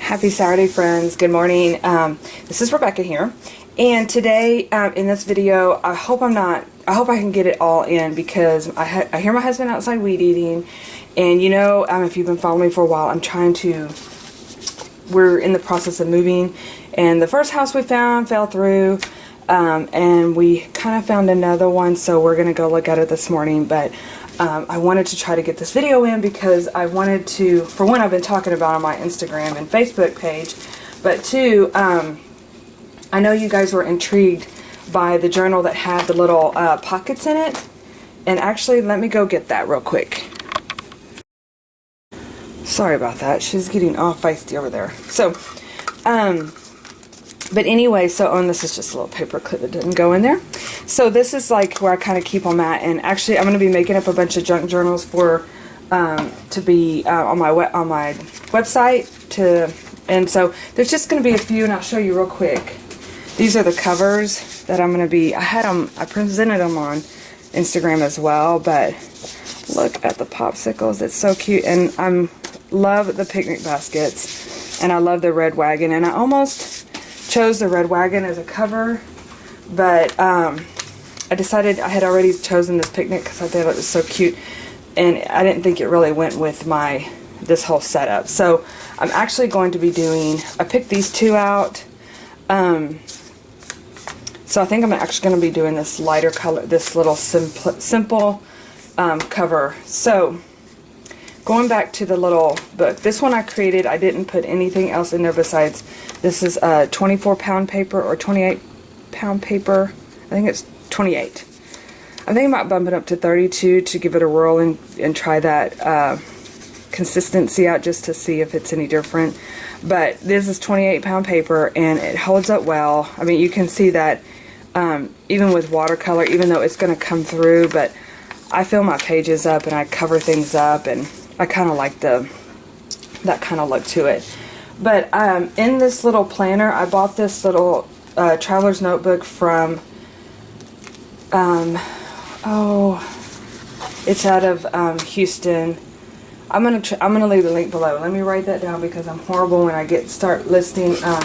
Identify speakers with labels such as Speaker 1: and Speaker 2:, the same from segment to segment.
Speaker 1: Happy Saturday, friends. Good morning. This is Rebecca here, and today in this video, I hope I can get it all in because I hear my husband outside weed eating, and you know, if you've been following me for a while, we're in the process of moving, and the first house we found fell through, and we kind of found another one, so we're gonna go look at it this morning. But I wanted to try to get this video in because I wanted to, for one, I've been talking about on my Instagram and Facebook page, but two, I know you guys were intrigued by the journal that had the little pockets in it, and actually let me go get that real quick. Sorry about that, she's getting all feisty over there. So, but anyway, this is just a little paper clip that didn't go in there. So this is like where I kind of keep them at, and actually I'm going to be making up a bunch of junk journals for to be on my website. And so there's just going to be a few, and I'll show you real quick. These are the covers that I'm going to be. I presented them on Instagram as well, but look at the popsicles. It's so cute, and love the picnic baskets, and I love the red wagon, and I almost chose the red wagon as a cover, but I decided I had already chosen this picnic because I thought it was so cute, and I didn't think it really went with this whole setup. So I'm actually going to be I picked these two out, so I think I'm actually going to be doing this lighter color, this little simple cover. So going back to the little book, this one I created, I didn't put anything else in there besides, this is a 24-pound paper or 28-pound paper. I think it's 28. I'm thinking about bumping up to 32 to give it a whirl and try that consistency out just to see if it's any different. But this is 28-pound paper, and it holds up well. I mean, you can see that even with watercolor, even though it's going to come through, but I fill my pages up and I cover things up, and I kind of like that kind of look to it. But in this little planner, I bought this little traveler's notebook from, it's out of Houston. I'm gonna leave the link below. Let me write that down because I'm horrible when I start listing. I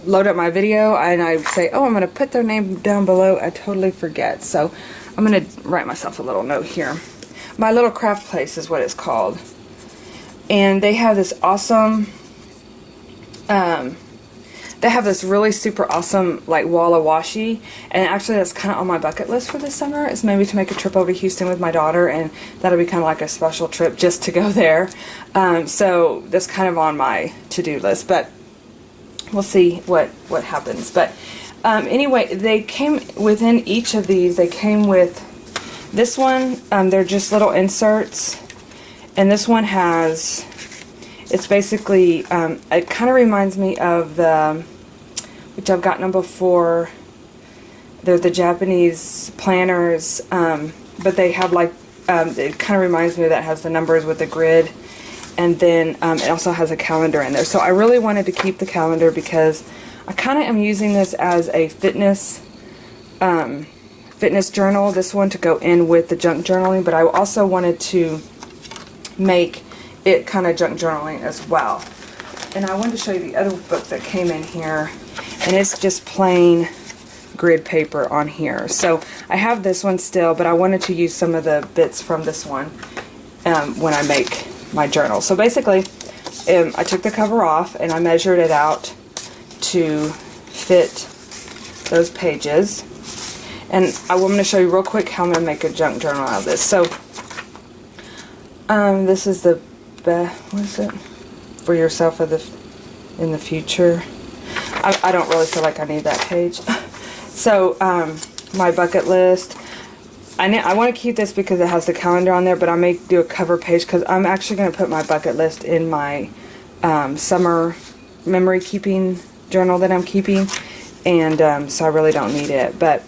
Speaker 1: load up my video and I say, oh, I'm gonna put their name down below. I totally forget. So I'm gonna write myself a little note here. My Little Craft Place is what it's called. And they have this awesome, they have this really super awesome like wall of washi, and actually that's kind of on my bucket list for this summer, is maybe to make a trip over to Houston with my daughter, and that'll be kind of like a special trip just to go there. So that's kind of on my to-do list, but we'll see what happens. But anyway, they came within each of these, they came with this one, they're just little inserts. And this one has, it's basically, it kind of reminds me of which I've gotten them before, they're the Japanese planners, but they have like, it kind of reminds me of that, has the numbers with the grid, and then it also has a calendar in there. So I really wanted to keep the calendar because I kind of am using this as a fitness journal, this one to go in with the junk journaling, but I also wanted to make it kind of junk journaling as well. And I wanted to show you the other book that came in here, and it's just plain grid paper on here. So I have this one still, but I wanted to use some of the bits from this one when I make my journal. So basically, I took the cover off and I measured it out to fit those pages. And I'm going to show you real quick how I'm going to make a junk journal out of this. So this is the what is it? For yourself in the future. I don't really feel like I need that page. So my bucket list. I want to keep this because it has the calendar on there, but I may do a cover page because I'm actually going to put my bucket list in my summer memory keeping journal that I'm keeping, and so I really don't need it. But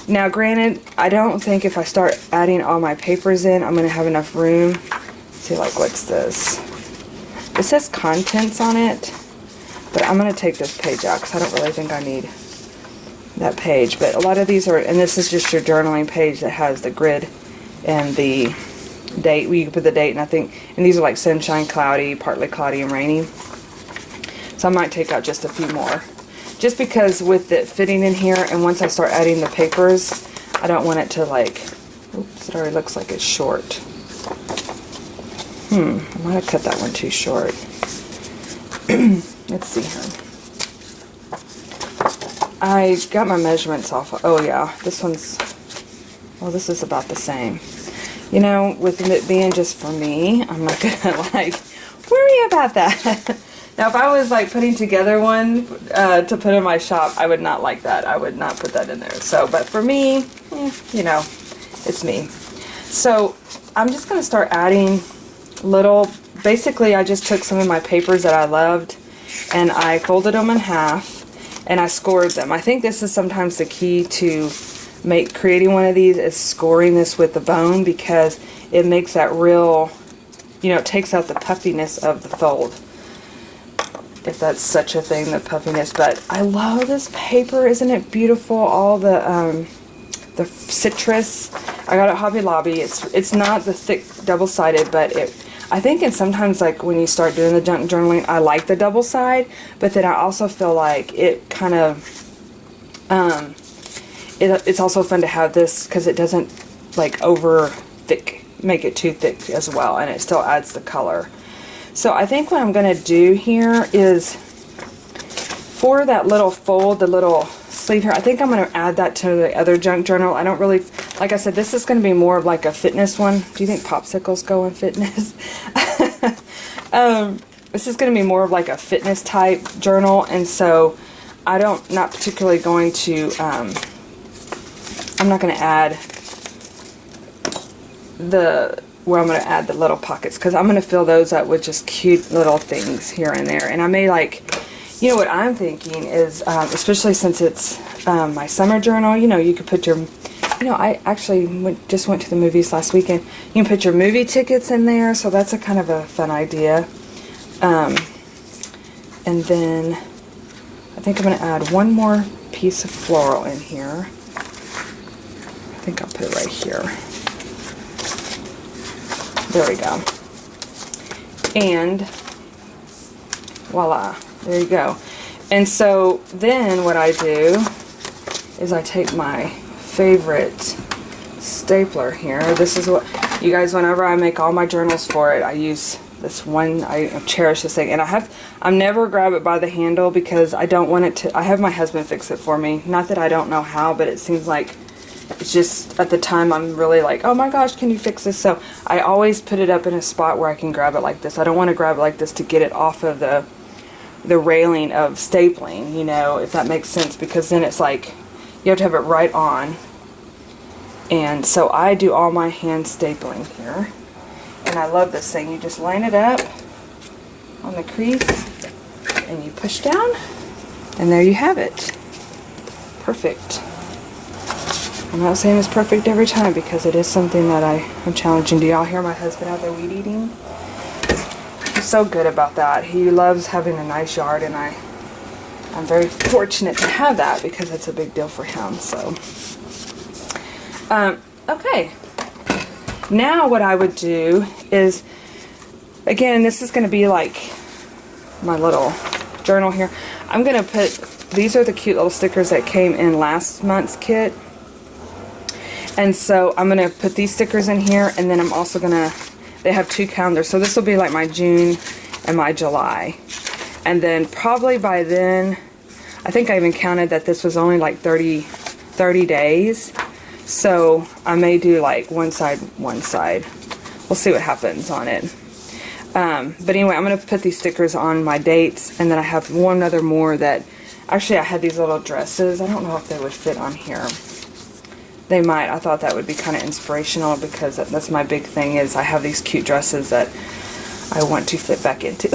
Speaker 1: now, granted, I don't think if I start adding all my papers in, I'm going to have enough room. See, like, what's this? It says contents on it, but I'm going to take this page out because I don't really think I need that page. But a lot of these are, and this is just your journaling page that has the grid and the date. You can put the date, and I think, and these are like sunshine, cloudy, partly cloudy, and rainy. So I might take out just a few more. Just because with it fitting in here, and once I start adding the papers, I don't want it to like, oops, it already looks like it's short. I might have cut that one too short. Let's see here. I got my measurements off. Oh yeah, this one's, well, this is about the same. You know, with it being just for me, I'm not gonna like worry about that. Now, if I was like putting together one to put in my shop, I would not like that. I would not put that in there. So, but for me, you know, it's me. So I'm just gonna start adding little, basically I just took some of my papers that I loved and I folded them in half and I scored them. I think this is sometimes the key to creating one of these, is scoring this with the bone, because it makes that real, you know, it takes out the puffiness of the fold, if that's such a thing, the puffiness. But I love this paper. Isn't it beautiful? All the citrus. I got it at Hobby Lobby. It's not the thick double-sided, but I think, and sometimes like when you start doing the junk journaling, I like the double side, but then I also feel like it kind of it's also fun to have this because it doesn't like over thick, make it too thick as well, and it still adds the color. So I think what I'm going to do here is, for that little fold, the little sleeve here, I think I'm going to add that to the other junk journal. I don't really, like I said, this is going to be more of like a fitness one. Do you think popsicles go in fitness? This is going to be more of like a fitness type journal, and so not particularly going to, I'm not going to add where I'm going to add the little pockets, because I'm going to fill those up with just cute little things here and there. And I may like, you know what I'm thinking is, especially since it's my summer journal, you know, you could put your, you know, I actually just went to the movies last weekend. You can put your movie tickets in there, so that's a kind of a fun idea. And then I think I'm going to add one more piece of floral in here. I think I'll put it right here. There we go. And voila, there you go. And so then what I do is I take my favorite stapler here. This is what, you guys, whenever I make all my journals for it, I use this one. I cherish this thing, and I'm never grab it by the handle because I don't want it to, I have my husband fix it for me. Not that I don't know how, but it seems like it's just, at the time, I'm really like, oh my gosh, can you fix this? So I always put it up in a spot where I can grab it like this. I don't want to grab it like this to get it off of the railing of stapling, you know, if that makes sense, because then it's like, you have to have it right on. And so I do all my hand stapling here. And I love this thing. You just line it up on the crease and you push down, and there you have it. Perfect. I'm not saying it's perfect every time because it is something that I'm challenging. Do y'all hear my husband out there weed eating? He's so good about that. He loves having a nice yard, and I'm very fortunate to have that because it's a big deal for him. So, okay. Now what I would do is, again, this is going to be like my little journal here. I'm going to put, these are the cute little stickers that came in last month's kit. And so I'm going to put these stickers in here, and then I'm also going to, they have 2 calendars. So this will be like my June and my July. And then probably by then, I think I even counted that this was only like 30 days. So I may do like one side. We'll see what happens on it. But anyway, I'm going to put these stickers on my dates, and then I have one other more that, actually I had these little dresses. I don't know if they would fit on here. They might. I thought that would be kind of inspirational because that's my big thing, is I have these cute dresses that I want to fit back into.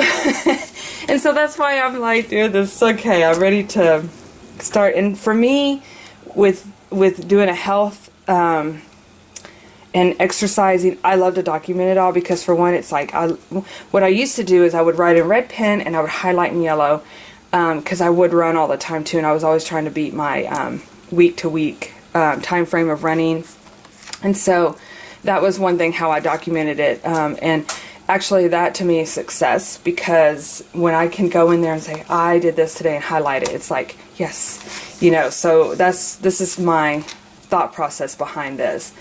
Speaker 1: And so that's why I'm like, dude, this is okay. I'm ready to start. And for me, with doing a health and exercising, I love to document it all because, for one, it's like, what I used to do is I would write in red pen and I would highlight in yellow because I would run all the time too, and I was always trying to beat my week to week time frame of running. And so that was one thing how I documented it. And actually that to me is success, because when I can go in there and say, I did this today and highlight it, it's like, yes, you know, so this is my thought process behind this.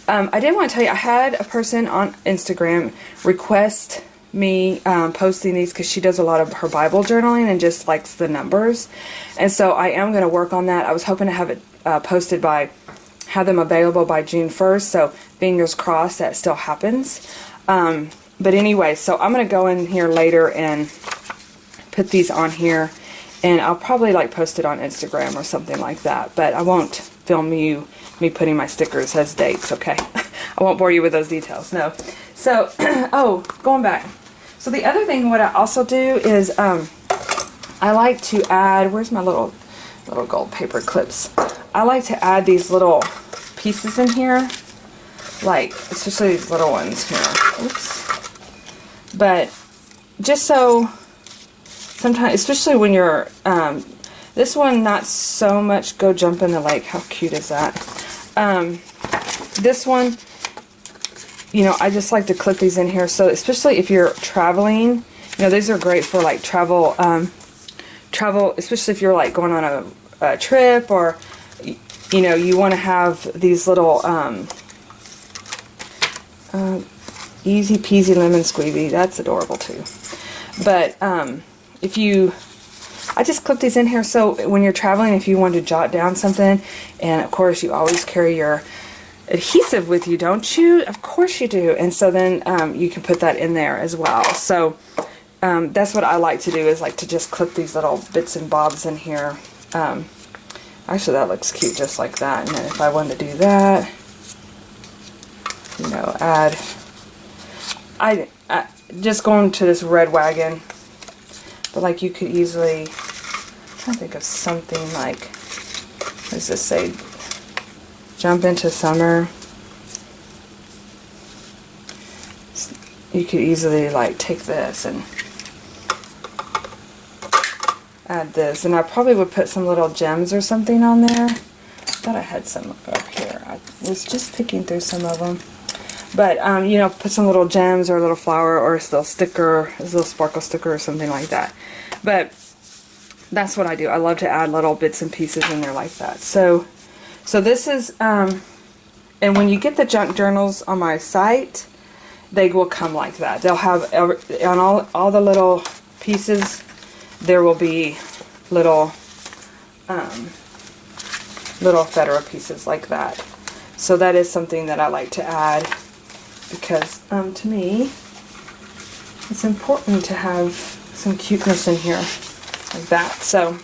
Speaker 1: I did want to tell you, I had a person on Instagram request me posting these because she does a lot of her Bible journaling and just likes the numbers. And so I am going to work on that. I was hoping to have it posted have them available by June 1st. So fingers crossed that still happens. But anyway, so I'm going to go in here later and put these on here, and I'll probably like post it on Instagram or something like that, but I won't film me putting my stickers as dates, okay? I won't bore you with those details, no. So, oh, going back. So the other thing what I also do is I like to add, where's my little gold paper clips? I like to add these little pieces in here, like, especially these little ones here. Oops. But just so sometimes, especially when you're, this one not so much go jump in the lake. How cute is that? This one, you know, I just like to clip these in here. So especially if you're traveling, you know, these are great for like travel, especially if you're like going on a trip, or, you know, you want to have these little, easy peasy lemon squeezy. That's adorable too. But I just clip these in here, so when you're traveling, if you want to jot down something, and of course you always carry your adhesive with you, don't you? Of course you do. And so then you can put that in there as well. So that's what I like to do, is like to just clip these little bits and bobs in here. Actually, that looks cute just like that. And then if I wanted to do that, you know, I just going to this red wagon, but like you could easily, I'm trying to think of something like, what does this say? Jump into summer. You could easily like take this and add this, and I probably would put some little gems or something on there. I thought I had some up here. I was just picking through some of them. But, you know, put some little gems or a little flower or a little sticker, a little sparkle sticker or something like that. But that's what I do. I love to add little bits and pieces in there like that. So this is, and when you get the junk journals on my site, they will come like that. They'll have, on all the little pieces, there will be little, little ephemera pieces like that. So that is something that I like to add, because to me it's important to have some cuteness in here like that. So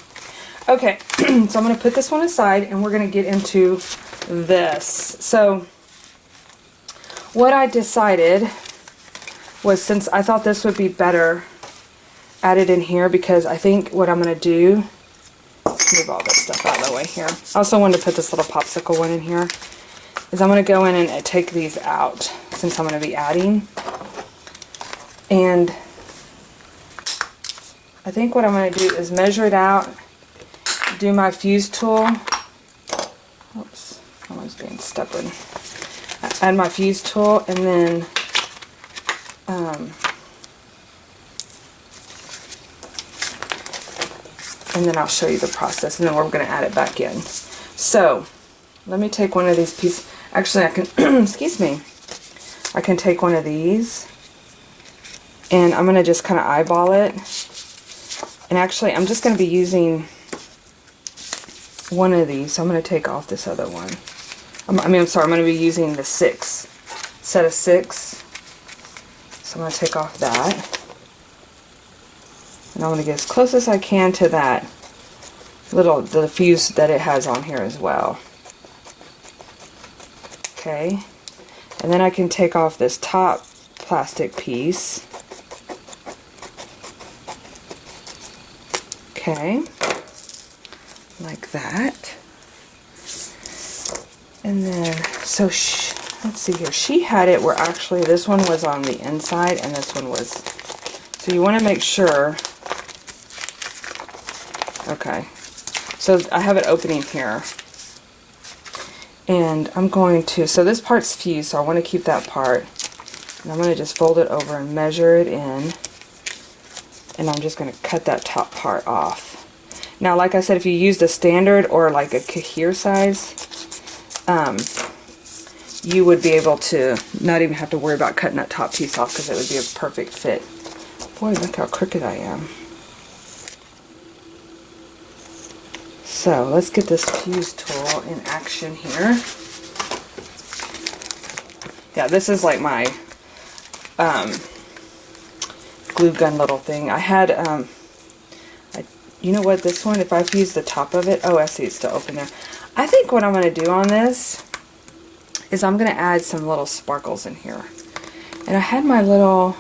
Speaker 1: okay, so I'm going to put this one aside and we're going to get into this. So what I decided was, since I thought this would be better added in here, because I think what I'm going to do, move all this stuff out of the way here. I also wanted to put this little popsicle one in here, is I'm going to go in and take these out, since I'm going to be adding. And I think what I'm going to do is measure it out, do my fuse tool. Oops, I was being stubborn. Add my fuse tool, and then I'll show you the process, and then we're going to add it back in. So let me take one of these pieces. Actually, I can, excuse me, I can take one of these, and I'm going to just kind of eyeball it. And actually, I'm just going to be using one of these, so I'm going to take off this other one. I'm sorry, I'm going to be using the set of 6. So I'm going to take off that. And I'm going to get as close as I can to that the fuse that it has on here as well. Okay. And then I can take off this top plastic piece. Okay. Like that. And then, so let's see here. She had it where actually this one was on the inside and this one was. So you want to make sure. Okay. So I have it opening here. And I'm going to, so this part's fused, so I want to keep that part. And I'm going to just fold it over and measure it in. And I'm just going to cut that top part off. Now, like I said, if you used a standard or like a Kahir size, you would be able to not even have to worry about cutting that top piece off because it would be a perfect fit. Boy, look how crooked I am. So let's get this fuse tool in action here. Yeah, this is like my glue gun little thing. I had, you know what, this one, if I fuse the top of it, oh, I see it's still open there. I think what I'm going to do on this is I'm going to add some little sparkles in here. And I had my little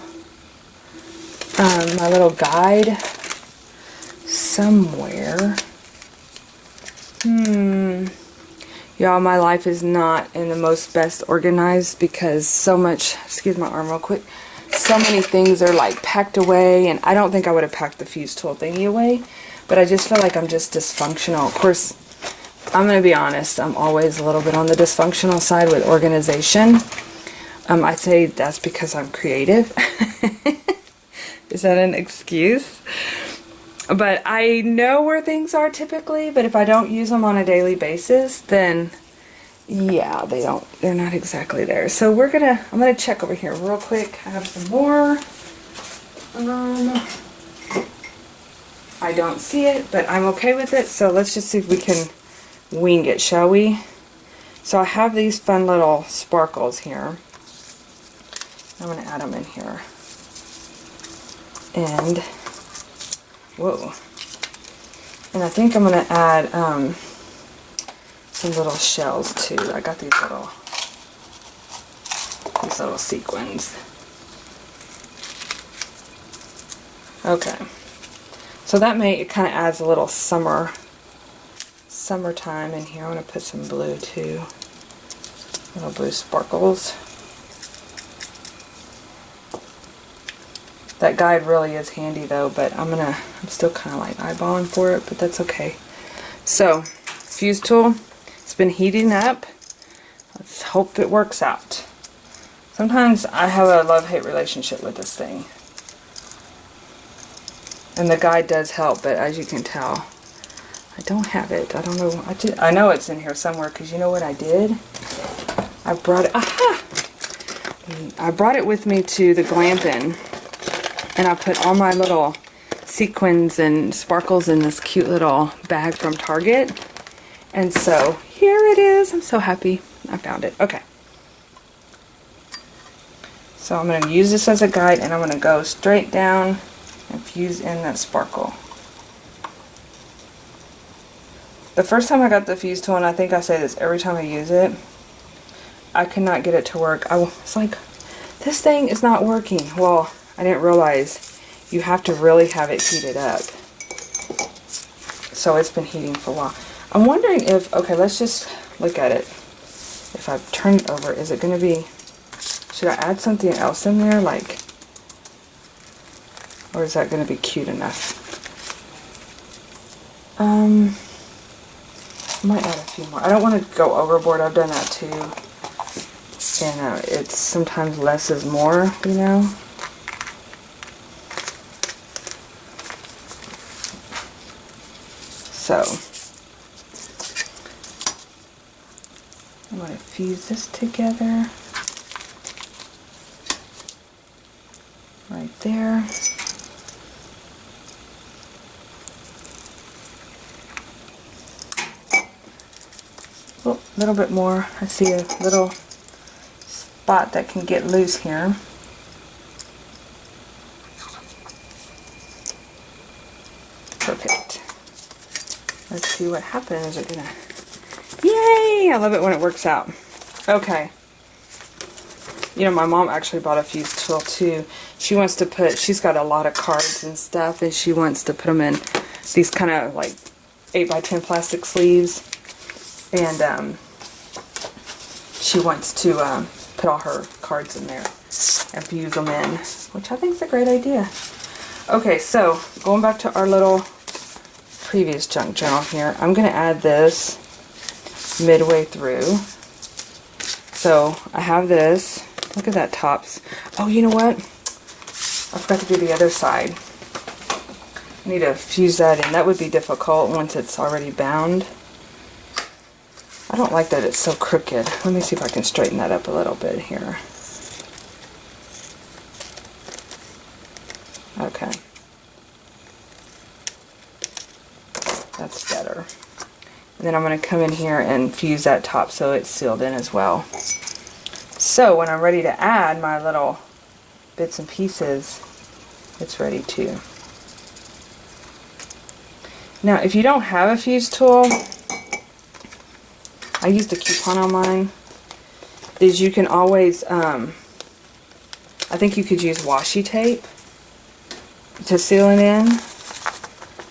Speaker 1: guide somewhere. Y'all, my life is not in the most best organized because so much, excuse my arm real quick, so many things are like packed away, and I don't think I would have packed the fuse tool thingy away, but I just feel like I'm just dysfunctional. Of course, I'm going to be honest, I'm always a little bit on the dysfunctional side with organization. I say that's because I'm creative. Is that an excuse? But I know where things are typically, but if I don't use them on a daily basis, then yeah, they're not exactly there. So I'm gonna check over here real quick. I have some more. I don't see it, but I'm okay with it. So let's just see if we can wing it, shall we? So I have these fun little sparkles here. I'm gonna add them in here. And whoa. And I think I'm going to add some little shells too. I got these little sequins. Okay. So that it kind of adds a little summertime in here. I'm going to put some blue too. Little blue sparkles. That guide really is handy though, but I'm still kind of like eyeballing for it, but that's okay. So, fuse tool, it's been heating up. Let's hope it works out. Sometimes I have a love-hate relationship with this thing. And the guide does help, but as you can tell, I don't have it. I don't know. I know it's in here somewhere, because you know what I did? I brought it, aha! I brought it with me to the glamping. And I put all my little sequins and sparkles in this cute little bag from Target. And so here it is. I'm so happy I found it. Okay. So I'm going to use this as a guide, and I'm going to go straight down and fuse in that sparkle. The first time I got the fuse tool, and I think I say this every time I use it, I could not get it to work. I was like, this thing is not working. Well, I didn't realize you have to really have it heated up. So it's been heating for a while. I'm wondering if, okay, let's just look at it. If I turn it over, is it going to be, should I add something else in there, like, or is that going to be cute enough? I might add a few more. I don't want to go overboard. I've done that too. And it's sometimes less is more, you know. So, I'm going to fuse this together right there. Oh, a little bit more. I see a little spot that can get loose here. Perfect. Let's see what happens. Yay! I love it when it works out. Okay. You know, my mom actually bought a fuse tool too. She wants to she's got a lot of cards and stuff, and she wants to put them in these kind of like 8x10 plastic sleeves. And she wants to put all her cards in there and fuse them in, which I think is a great idea. Okay, so going back to our little previous junk journal here, I'm going to add this midway through. So I have this. Look at that tops. Oh, you know what? I forgot to do the other side. I need to fuse that in. That would be difficult once it's already bound. I don't like that it's so crooked. Let me see if I can straighten that up a little bit here. Okay. That's better. And then I'm going to come in here and fuse that top so it's sealed in as well. So when I'm ready to add my little bits and pieces, it's ready too. Now if you don't have a fuse tool, I used a coupon on mine, is you can always, I think you could use washi tape to seal it in,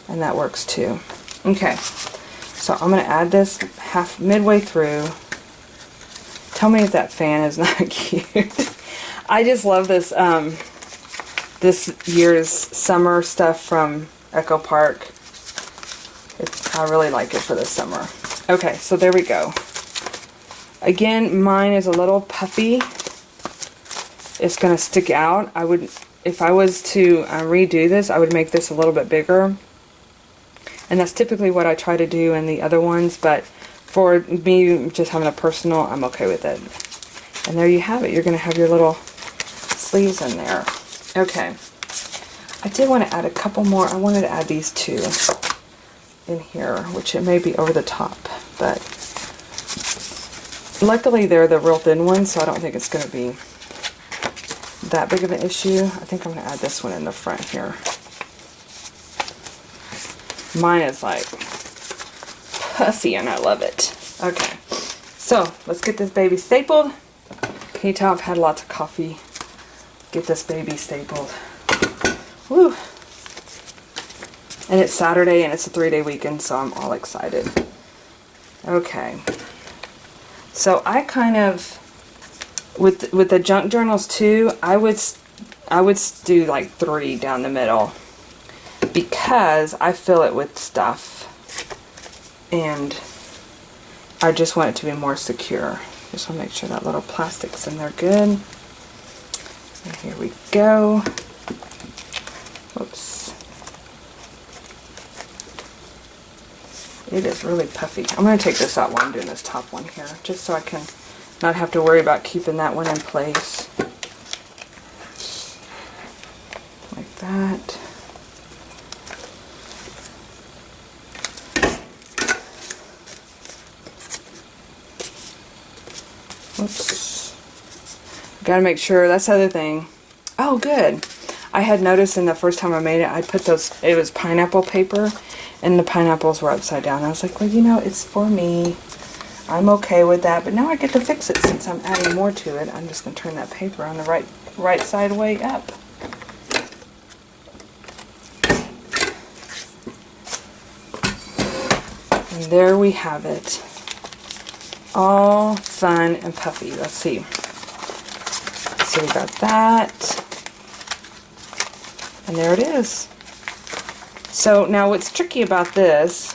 Speaker 1: and that works too. Okay, so I'm going to add this midway through. Tell me if that fan is not cute. I just love this this year's summer stuff from Echo Park. I really like it for the summer. Okay, so there we go. Again, mine is a little puffy. It's going to stick out. I would, if I was to redo this, I would make this a little bit bigger. And that's typically what I try to do in the other ones, but for me just having a personal, I'm okay with it. And there you have it. You're going to have your little sleeves in there. Okay. I did want to add a couple more. I wanted to add these two in here, which it may be over the top, but luckily they're the real thin ones, so I don't think it's going to be that big of an issue. I think I'm going to add this one in the front here. Mine is like puffy and I love it. Okay, so let's get this baby stapled. Can you tell I've had lots of coffee? Get this baby stapled. Woo! And it's Saturday and it's a 3-day weekend, so I'm all excited. Okay. So I kind of, with the junk journals too, I would do like 3 down the middle, because I fill it with stuff and I just want it to be more secure. Just want to make sure that little plastic's in there good. And here we go. Whoops. It is really puffy. I'm going to take this out while I'm doing this top one here, just so I can not have to worry about keeping that one in place. Like that. Oops. Gotta make sure, that's the other thing. Oh, good. I had noticed in the first time I made it, I put those, it was pineapple paper, and the pineapples were upside down. I was like, well, you know, it's for me. I'm okay with that, but now I get to fix it since I'm adding more to it. I'm just gonna turn that paper on the right side way up. And there we have it. All fun and puffy. Let's see. So we got that. And there it is. So now what's tricky about this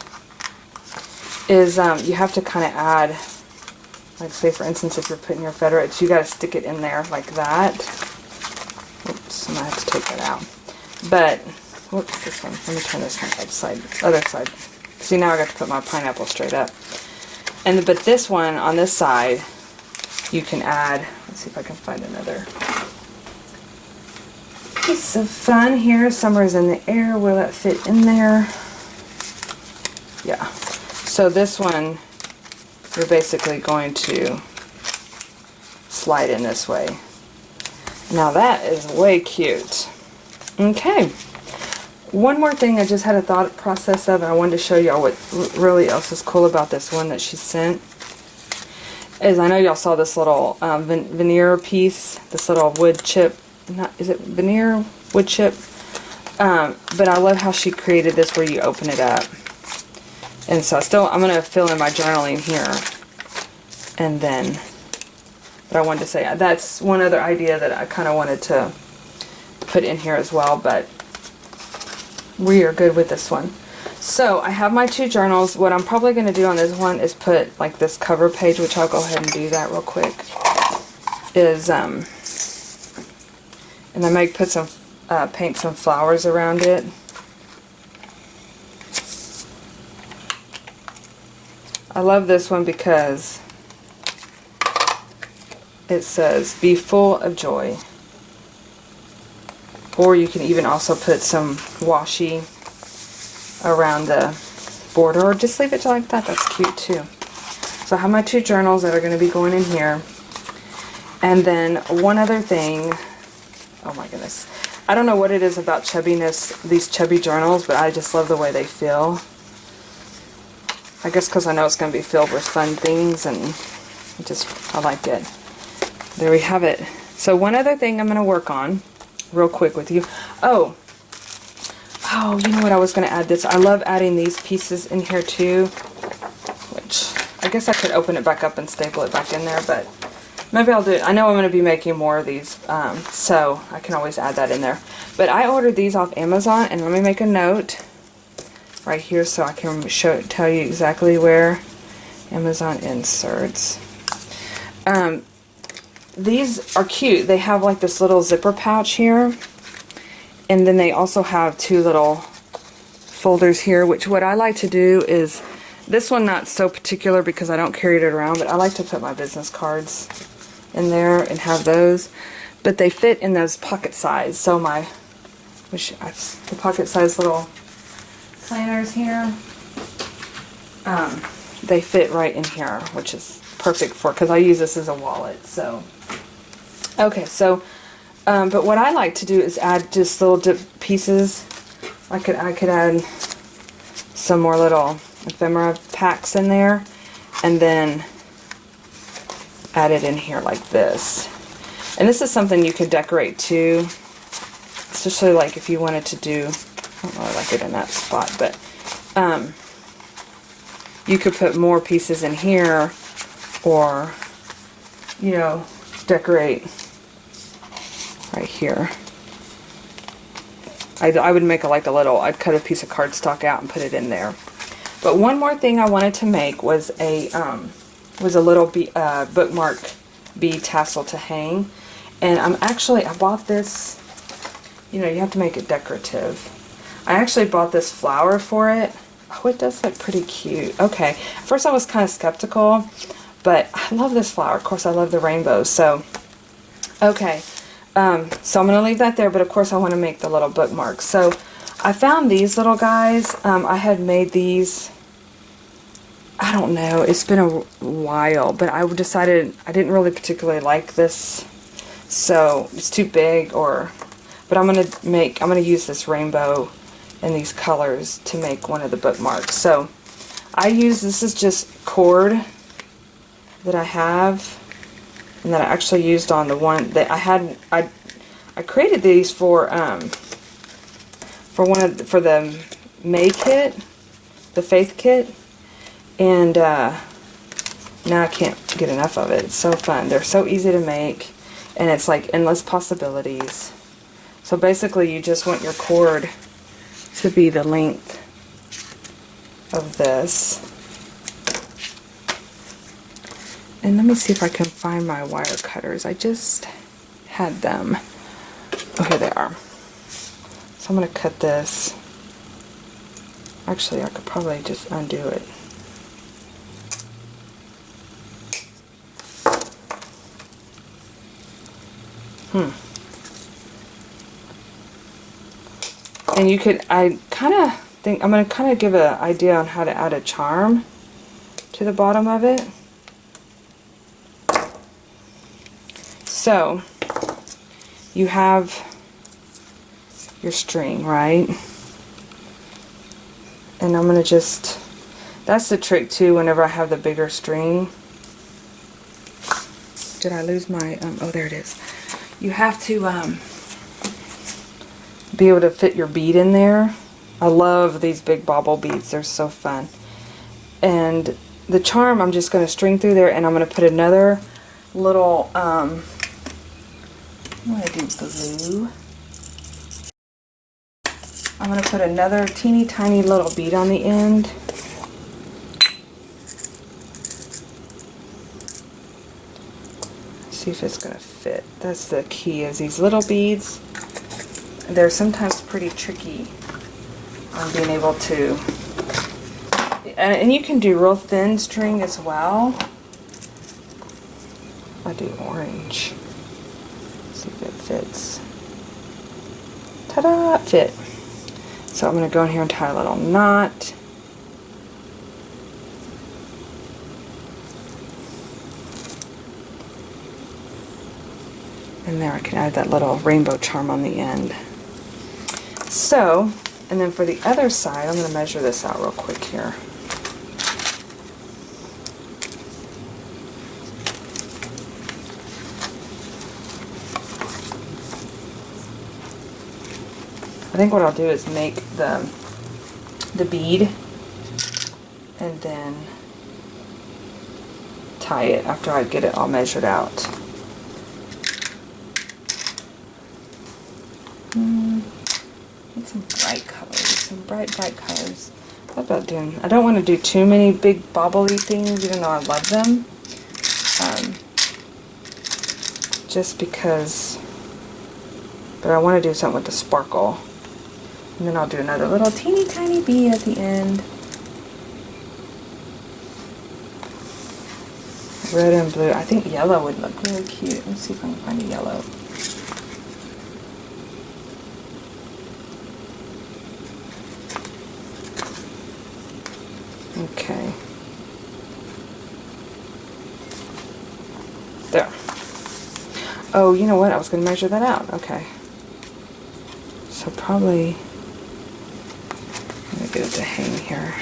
Speaker 1: is you have to kind of add, like say for instance if you're putting your Federates, you got to stick it in there like that. Oops, I might have to take that out. But, whoops, this one. Let me turn this one other side. See, now I got to put my pineapple straight up. But this one on this side, you can add, let's see if I can find another piece of fun here. Summer is in the air. Will it fit in there? Yeah. So this one, you're basically going to slide in this way. Now that is way cute. Okay. One more thing I just had a thought process of, and I wanted to show y'all what really else is cool about this one that she sent. Is I know y'all saw this little veneer piece, this little wood chip. Is it veneer wood chip? But I love how she created this where you open it up. And so I'm going to fill in my journaling here. And then, but I wanted to say that's one other idea that I kind of wanted to put in here as well, but we are good with this one. So I have my 2 journals. What I'm probably going to do on this one is put like this cover page, which I'll go ahead and do that real quick. And I might put some, paint some flowers around it. I love this one because it says, "Be full of joy." Or you can even also put some washi around the border, or just leave it like that. That's cute too. So I have my 2 journals that are going to be going in here. And then one other thing, oh my goodness, I don't know what it is about chubbiness, these chubby journals, but I just love the way they feel. I guess because I know it's going to be filled with fun things, and I like it. There we have it. So one other thing I'm going to work on real quick with you. Oh, you know what, I was going to add this. I love adding these pieces in here too, which I guess I could open it back up and staple it back in there, but maybe I'll do it. I know I'm going to be making more of these, so I can always add that in there. But I ordered these off Amazon, and let me make a note right here so I can tell you exactly where. Amazon inserts. These are cute. They have like this little zipper pouch here, and then they also have 2 little folders here, which what I like to do is, this one not so particular because I don't carry it around, but I like to put my business cards in there and have those. But they fit in those pocket size, so the pocket size little planners here, they fit right in here, which is perfect because I use this as a wallet. So okay, so but what I like to do is add just little dip pieces. I could add some more little ephemera packs in there, and then add it in here like this. And this is something you could decorate too, especially like if you wanted to do, I don't really like it in that spot, but you could put more pieces in here, or, you know, decorate right here. I would make like a little, I'd cut a piece of cardstock out and put it in there. But one more thing I wanted to make was a little bookmark bead tassel to hang. And I bought this, you know, you have to make it decorative. I actually bought this flower for it. Oh, it does look pretty cute. Okay, first I was kind of skeptical, but I love this flower. Of course, I love the rainbows. So, okay, so I'm going to leave that there, but of course I want to make the little bookmarks. So I found these little guys. I had made these, I don't know, it's been a while, but I decided I didn't really particularly like this, so it's too big, but I'm going to use this rainbow and these colors to make one of the bookmarks. So this is just cord that I have, and that I actually used on the one that I had. I created these for the May kit, the Faith kit, and now I can't get enough of it. It's so fun. They're so easy to make, and it's like endless possibilities. So basically you just want your cord to be the length of this. And let me see if I can find my wire cutters. I just had them. Oh, here they are. So I'm going to cut this. Actually, I could probably just undo it. And you could, I kind of think, I'm going to kind of give an idea on how to add a charm to the bottom of it. So, you have your string, right? And I'm going to just, that's the trick too, whenever I have the bigger string. Did I lose my, oh there it is. You have to be able to fit your bead in there. I love these big bobble beads, they're so fun. And the charm, I'm just going to string through there, and I'm going to put another little, I'm going to do blue. I'm going to put another teeny tiny little bead on the end. See if it's going to fit. That's the key, is these little beads. They're sometimes pretty tricky on being able to, and you can do real thin string as well. I do orange. See if it fits. Ta-da! Fit. So I'm going to go in here and tie a little knot. And there I can add that little rainbow charm on the end. So, and then for the other side, I'm going to measure this out real quick here. I think what I'll do is make the bead and then tie it after I get it all measured out. Need some bright colors, some bright colors. What about doing, I don't want to do too many big bobbly things, even though I love them. Just because, but I want to do something with the sparkle. And then I'll do another little teeny tiny bead at the end. Red and blue. I think yellow would look really cute. Let's see if I can find a yellow. Okay. There. Oh, you know what? I was going to measure that out. Okay. So probably, let me get it to hang here.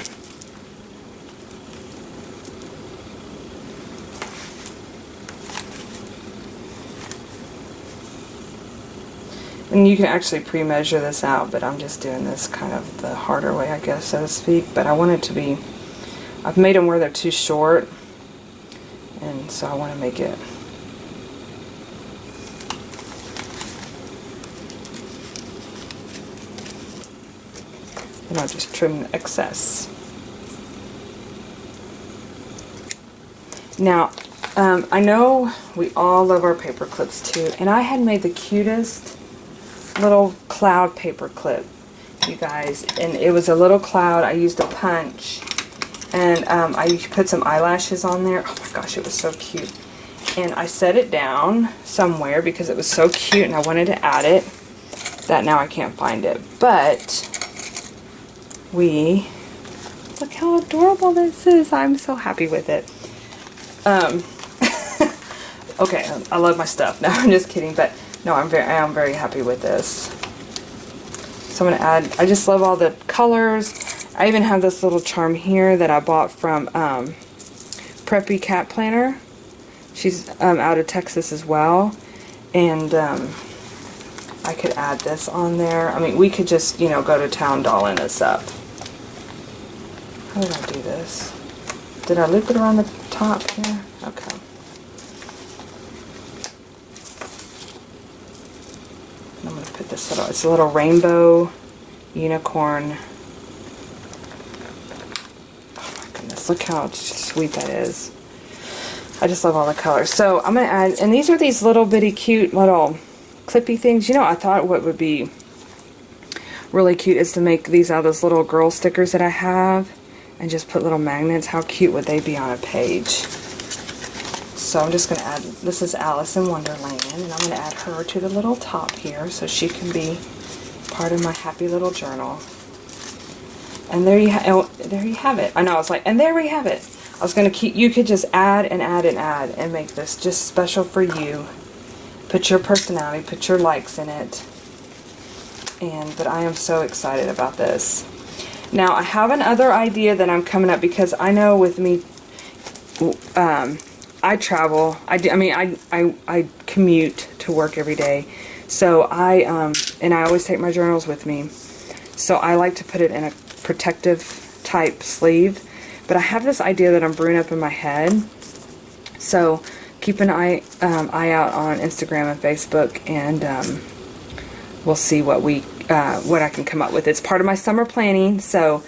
Speaker 1: And you can actually pre-measure this out, but I'm just doing this kind of the harder way, I guess, so to speak. But I want it to be, I've made them where they're too short, and so I want to make it. And I'll just trim the excess. Now, I know we all love our paper clips too, and I had made the cutest little cloud paper clip, you guys, and it was a little cloud. I used a punch, and I put some eyelashes on there. Oh my gosh, it was so cute. And I set it down somewhere because it was so cute and I wanted to add it. That now I can't find it, but look how adorable this is. I'm so happy with it. Okay, I love my stuff. No, I'm just kidding, but no, I am very happy with this. So I'm going to add, I just love all the colors. I even have this little charm here that I bought from Preppy Cat Planner. She's out of Texas as well. And I could add this on there. I mean, we could just, you know, go to town dolling this up. How did I do this? Did I loop it around the top here? Okay. I'm going to put this little, it's a little rainbow unicorn. Oh my goodness, look how sweet that is. I just love all the colors. So I'm going to add, and these are these little bitty cute little clippy things. You know, I thought what would be really cute is to make these out of those little girl stickers that I have and just put little magnets. How cute would they be on a page? So I'm just going to add, this is Alice in Wonderland, and I'm going to add her to the little top here so she can be part of my happy little journal. And there you have it. I know, I was like, and there we have it. I was going to keep, you could just add and add and add and make this just special for you. Put your personality, put your likes in it. But I am so excited about this. Now, I have another idea that I'm coming up because I know with me, I travel. I commute to work every day. So and I always take my journals with me. So I like to put it in a protective type sleeve. But I have this idea that I'm brewing up in my head. So keep an eye out on Instagram and Facebook, and we'll see what we what I can come up with. It's part of my summer planning. So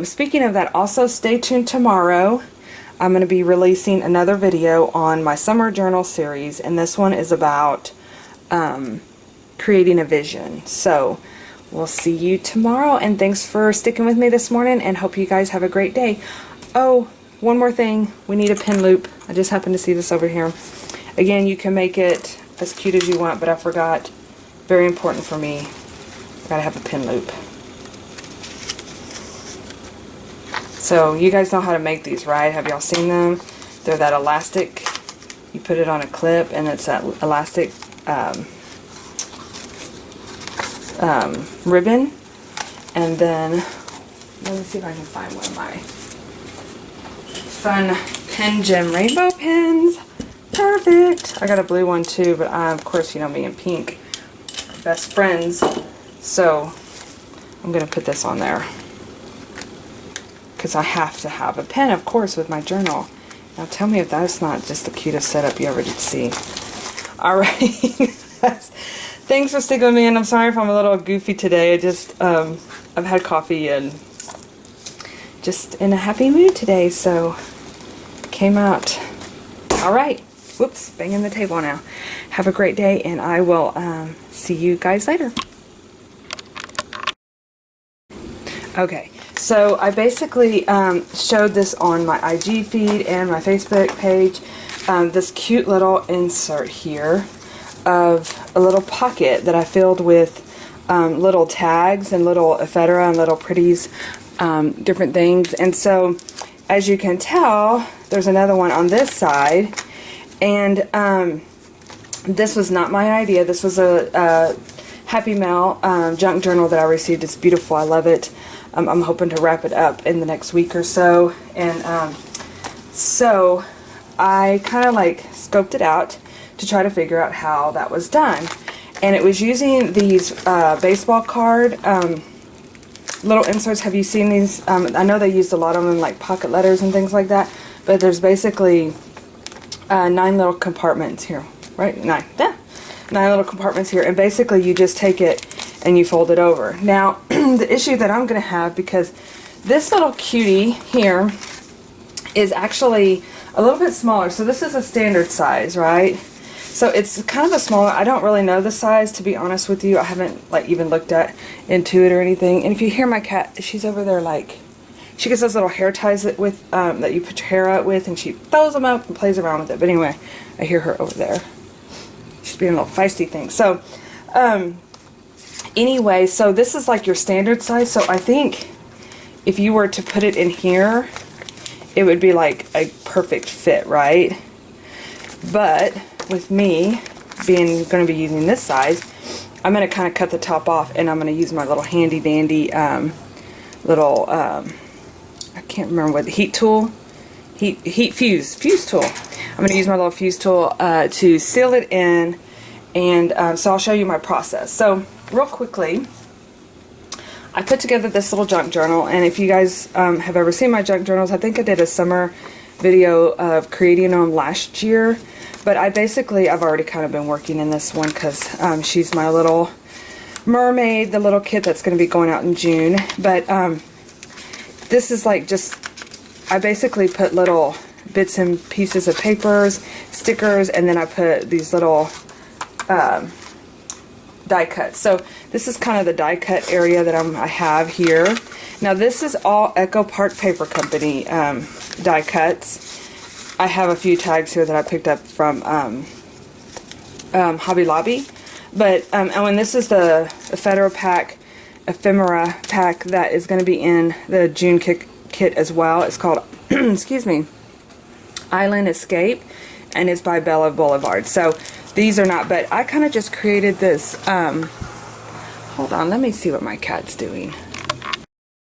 Speaker 1: speaking of that, also stay tuned tomorrow. I'm going to be releasing another video on my summer journal series, and this one is about creating a vision. So we'll see you tomorrow, and thanks for sticking with me this morning, and hope you guys have a great day. Oh, one more thing, we need a pin loop. I just happened to see this over here. Again, you can make it as cute as you want, but I forgot, very important for me, I gotta have a pin loop. So you guys know how to make these, right? Have y'all seen them? They're that elastic, you put it on a clip, and it's that elastic ribbon. And then, let me see if I can find one of my fun Pen Gem rainbow pens. Perfect. I got a blue one too, but of course, you know me and pink are best friends. So I'm going to put this on there, because I have to have a pen, of course, with my journal. Now tell me if that's not just the cutest setup you ever did see. Alright. Thanks for sticking with me, and I'm sorry if I'm a little goofy today. I just, I've had coffee and just in a happy mood today, so came out. Alright. Whoops, banging the table now. Have a great day, and I will see you guys later. Okay. So I basically showed this on my IG feed and my Facebook page, this cute little insert here of a little pocket that I filled with little tags and little ephedra and little pretties, different things. And so as you can tell, there's another one on this side, and this was not my idea. This was a Happy Mail junk journal that I received. It's beautiful. I love it. I'm hoping to wrap it up in the next week or so, and so I kind of like scoped it out to try to figure out how that was done, and it was using these baseball card little inserts. Have you seen these? I know they used a lot of them like pocket letters and things like that, but there's basically 9 little compartments here, right? 9 little compartments here, and basically you just take it and you fold it over. Now, the issue that I'm going to have, because this little cutie here is actually a little bit smaller. So this is a standard size, right? So it's kind of a smaller, I don't really know the size, to be honest with you. I haven't like even looked into it or anything. And if you hear my cat, she's over there like, she gets those little hair ties with that you put your hair out with, and she throws them up and plays around with it. But anyway, I hear her over there. She's being a little feisty thing. So, anyway, so this is like your standard size. So I think if you were to put it in here, it would be like a perfect fit, right? But with me being going to be using this size, I'm going to kind of cut the top off, and I'm going to use my little handy dandy little I can't remember what the heat tool, fuse tool. I'm going to use my little fuse tool to seal it in, and so I'll show you my process. So real quickly, I put together this little junk journal, and if you guys have ever seen my junk journals, I think I did a summer video of creating them last year, but I've already kind of been working in this one, because she's my little mermaid, the little kit that's going to be going out in June. But this is like just, I basically put little bits and pieces of papers, stickers, and then I put these little die cuts. So this is kind of the die cut area that I have here. Now this is all Echo Park Paper Company die cuts. I have a few tags here that I picked up from Hobby Lobby. But and when this is the ephemera pack that is going to be in the June kit as well. It's called excuse me, Island Escape, and it's by Bella Boulevard. So these are not, but I kind of just created this hold on, let me see what my cat's doing.